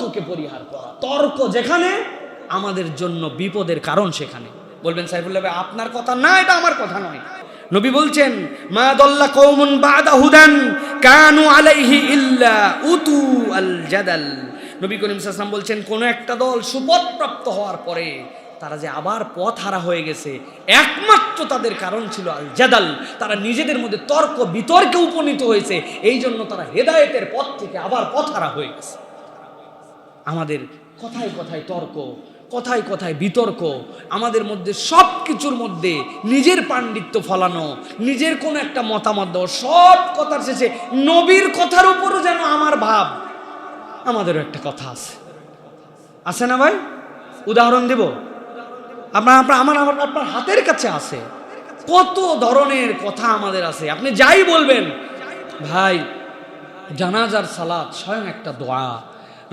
তর্ককে পরিহার করা। তর্ক যেখানে আমাদের জন্য বিপদের কারণ সেখানে। বলবেন সাইফুল্লাহ ভাই আপনার কথা না, এটা আমার কথা নয়। নবী বলছেন মা দাল্লা কওমুন বা'দা হুদান কানু আলাইহি ইল্লা উতু আল জাদাল। নবী করিম সাল্লাল্লাহু আলাইহি ওয়াসাল্লাম বলছেন কোন একটা দল সুপথপ্রাপ্ত হওয়ার পরে তারা যে আবার পথ হারা হয়ে গেছে, একমাত্র তাদের কারণ ছিল আল জাদাল। তারা নিজেদের মধ্যে তর্ক বিতর্কে উপনীত হয়েছে, এই জন্য তারা হেদায়েতের পথ থেকে আবার পথ হারা হয়ে গেছে। আমাদের কথায় কথায় তর্ক, কথায় কথায় বিতর্ক, আমাদের মধ্যে সব কিছুর মধ্যে নিজের পাণ্ডিত্য ফলানো, নিজের কোনো একটা মতামত দেওয়া, সব কথার শেষে নবীর কথার উপরও যেন আমার ভাব। আমাদেরও একটা কথা আছে, আছে না ভাই? উদাহরণ দেব, আপনার হাতের কাছে আছে। কত ধরনের কথা আমাদের আছে। আপনি যাই বলবেন, ভাই জানাজার সালাত স্বয়ং একটা দোয়া।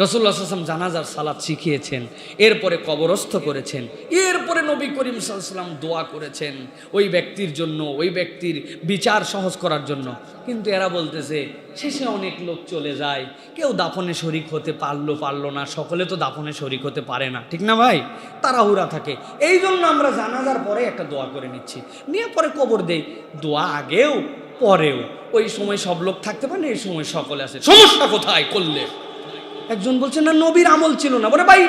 রাসূলুল্লাহ সাল্লাল্লাহু আলাইহি ওয়াসাল্লাম জানাজার সালাত শিখিয়েছেন, এরপরে কবরস্থ করেছেন, এরপরে নবী করিম সাল্লাল্লাহু আলাইহি ওয়াসাল্লাম দোয়া করেছেন ওই ব্যক্তির জন্য, ওই ব্যক্তির বিচার সহজ করার জন্য। কিন্তু এরা বলতেছে শেষে অনেক লোক চলে যায়, কেউ দাফনে শরিক হতে পারলো না, সকলে তো দাফনে শরিক হতে পারে না, ঠিক না ভাই? তাড়াহুড়া থাকে, এই জন্য আমরা জানাজার পরে একটা দোয়া করে নিচ্ছি, নিয়ে পরে কবর দেই। দোয়া আগেও পরেও, ওই সময় সব লোক থাকতে পারে না, এই সময় সকলে আছে, সমস্যা কোথায় করলে? একজন বলছে না নবীর আমল ছিল না। বলে ভাই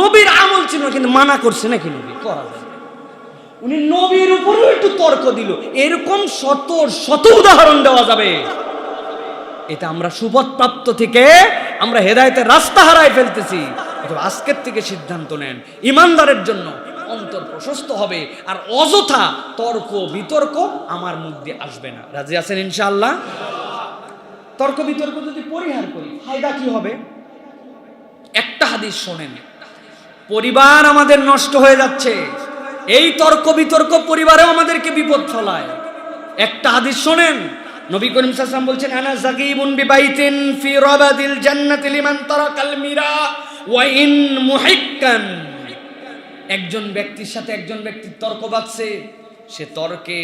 নবীর আমল ছিল না, কিন্তু মানা করছে নাকি নবী করা যায়? উনি নবীর উপরও একটু তর্ক দিল। এরকম শত শত উদাহরণ দেওয়া যাবে। এটা আমরা সুপথপ্রাপ্ত থেকে আমরা হেদায়েতের রাস্তা হারাই ফেলতেছি। আজকের থেকে সিদ্ধান্ত নেন, ইমানদারের জন্য অন্তর প্রশস্ত হবে, আর অযথা তর্ক বিতর্ক আমার মুখ দিয়ে আসবে না। রাজি আছেন ইনশাআল্লাহ? তর্ক বিতর্ক যদি পরিহার করি ফায়দা কি হবে? একটা হাদিস শোনেন, পরিবার আমাদের নষ্ট হয়ে যাচ্ছে, এই তর্ক বিতর্ক পরিবারেও আমাদেরকে বিপদ ফলায়। একটা হাদিস শোনেন, নবী করিম সাল্লাল্লাহু আলাইহি ওয়াসাল্লাম বলছেন আনা যাগীবুন বিবাইতিন ফি রাবাদিল জান্নাতি লিমান তারাকাল মিরা ওয়া ইন মুহিক্কান। একজন ব্যক্তির সাথে একজন ব্যক্তির তর্ক বাঁধছে, সে তর্কে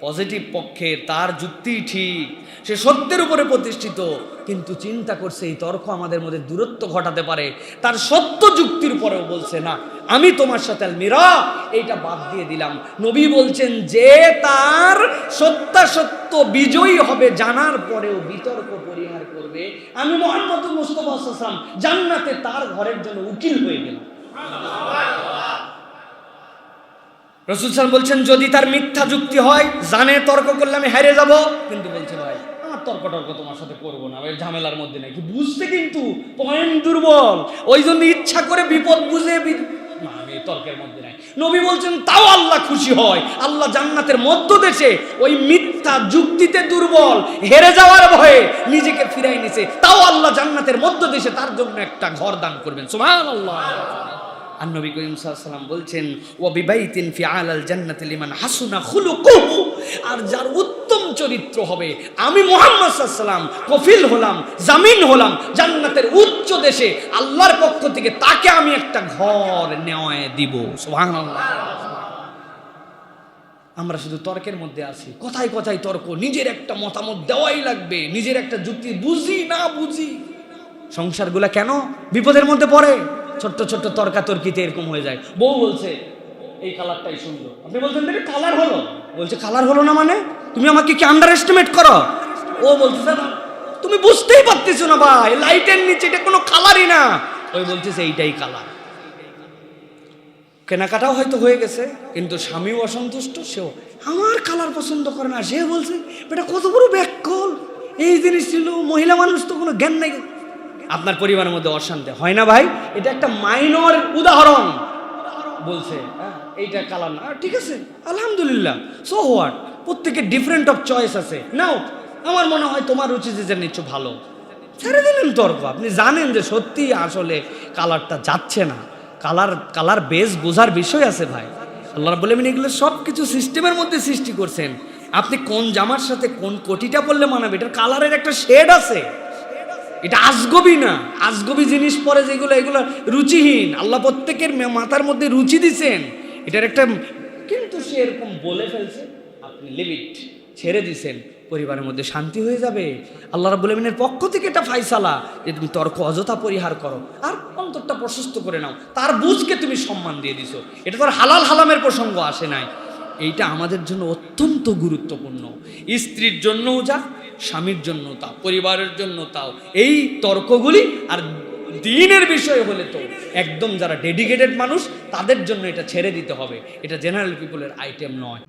পজিটিভ পক্ষে, তার যুক্তি ঠিক, সে সত্যের উপরে প্রতিষ্ঠিত, কিন্তু চিন্তা করছে এই তর্ক আমাদের মধ্যে দূরত্ব ঘটাতে পারে, তার সত্য যুক্তির পরেও বলছে না আমি তোমার সাথে আলমিরা এইটা বাদ দিয়ে দিলাম। নবী বলছেন যে তার সত্যাসত্য বিজয়ী হবে জানার পরেও বিতর্ক পরিহার করবে, আমি মুহাম্মদ মুস্তাফা সাল্লাল্লাহু আলাইহি ওয়াসাল্লাম জান্নাতে তার ঘরের জন্য উকিল হয়ে গেলাম। রাসূল সাল্লাল্লাহু আলাইহি ওয়াসাল্লাম বলছেন যদি তার মিথ্যা যুক্তি হয়, জানে তর্ক করলে আমি হেরে যাব, কিন্তু বলছে ভাই আমার তর্ক তোমার সাথে করবো না, ওই ঝামেলার মধ্যে নাই, বুঝতে কিন্তু পয়েন্ট দুর্বল, ওই জন্য ইচ্ছা করে বিপদ বুঝে না আমি তর্কের মধ্যে নাই। নবী বলছেন তাও আল্লাহ খুশি হয়, আল্লাহ জান্নাতের মধ্য দেশে ওই মিথ্যা যুক্তিতে দুর্বল হেরে যাওয়ার ভয়ে নিজেকে ফিরাই নিছে, তাও আল্লাহ জান্নাতের মধ্য দেশে তার জন্য একটা ঘর দান করবেন। সুবহানাল্লাহ। আর নবী করিম সাল্লাল্লাহু আলাইহি ওয়াসাল্লাম বলছেন ওয়া বিবাইতিন ফি আলাল জান্নাতি লিমান হাসুনা খুলুকুহু, আর যার উত্তম চরিত্র হবে আমি মুহাম্মদ সাল্লাল্লাহু আলাইহি ওয়াসাল্লাম কফিল হলাম, জামিন হলাম জান্নাতের উচ্চ দেশে আল্লাহর পক্ষ থেকে তাকে আমি একটা ঘর নেওয়ায় দিব। সুবহানাল্লাহ। আমরা শুধু তর্কের মধ্যে আছি, কথায় কথায় তর্ক, নিজের একটা মতামত দেওয়াই লাগবে, নিজের একটা যুক্তি, বুঝি না বুঝি। সংসারগুলা কেন বিপদের মধ্যে পড়ে? ছোট্ট ছোট্ট তর্কাতর্কিতে এরকম হয়ে যায়। বউ বলছে এই কালারটাই সুন্দর, আপনি বলছেন দেখে কালার হলো, বলছে কালার হলো না মানে তুমি আমাকে কি আন্ডার এস্টিমেট করো? ও বলছে না তুমি বুঝতেই পারতেছো না ভাই, লাইটের নিচে এটা কোনো কালারই না, ওই বলতেছে এইটাই কালার। কেনাকাটাও হয়তো হয়ে গেছে, কিন্তু স্বামীও অসন্তুষ্ট, সেও আমার কালার পছন্দ করে না, সে বলছে এটা কত বড় ব্যাককল, এই জিনিস ছিল, মহিলা মানুষ তো কোনো জ্ঞান নাই। আপনার পরিবারের মধ্যে অশান্তি হয় না ভাই? এটা একটা মাইনর উদাহরণ। বলছে এইটা কালার না, ঠিক আছে আলহামদুলিল্লাহ, সো হোয়াট, প্রত্যেকের ডিফারেন্ট অফ চয়েস আছে, নাও আমার মনে হয় তোমার রুচি যে নিচ্ছ ভালো, ছেড়ে দিলেন তর্ক। আপনি জানেন যে সত্যি আসলে কালারটা যাচ্ছে না, কালার বেস বোঝার বিষয় আছে ভাই। আল্লাহ রাব্বুল আলামিন এগুলো সব কিছু সিস্টেমের মধ্যে সৃষ্টি করছেন। আপনি কোন জামার সাথে কোন কোটিটা পরলে মানাবে, এটার কালারের একটা শেড আছে, এটা আজগবি না। আজগবি জিনিস পরে যেগুলো, এগুলো রুচিহীন। আল্লাহ প্রত্যেকের মাথার মধ্যে রুচি দিছেন, এটার একটা, কিন্তু সে এরকম বলে ফেলছে, আপনি লিমিট ছেড়ে দিছেন, পরিবারের মধ্যে শান্তি হয়ে যাবে। আল্লাহ রাব্বুল আমিনের পক্ষ থেকে এটা ফায়সালা যে তুমি তর্ক অযথা পরিহার করো, আর অন্তরটা প্রশস্ত করে নাও। তার বুঝকে তুমি সম্মান দিয়ে দিছো, এটা তার হালাল হালামের প্রসঙ্গ আসে নাই। এইটা আমাদের জন্য অত্যন্ত গুরুত্বপূর্ণ। স্ত্রীর জন্যও যা, স্বামীর জন্য তাও, পরিবারের জন্য তাও। এই তর্কগুলি আর দ্বীনের বিষয় হলে তো একদম যারা ডেডিকেটেড মানুষ তাদের জন্য এটা ছেড়ে দিতে হবে, এটা জেনারেল পিপলের আইটেম নয়।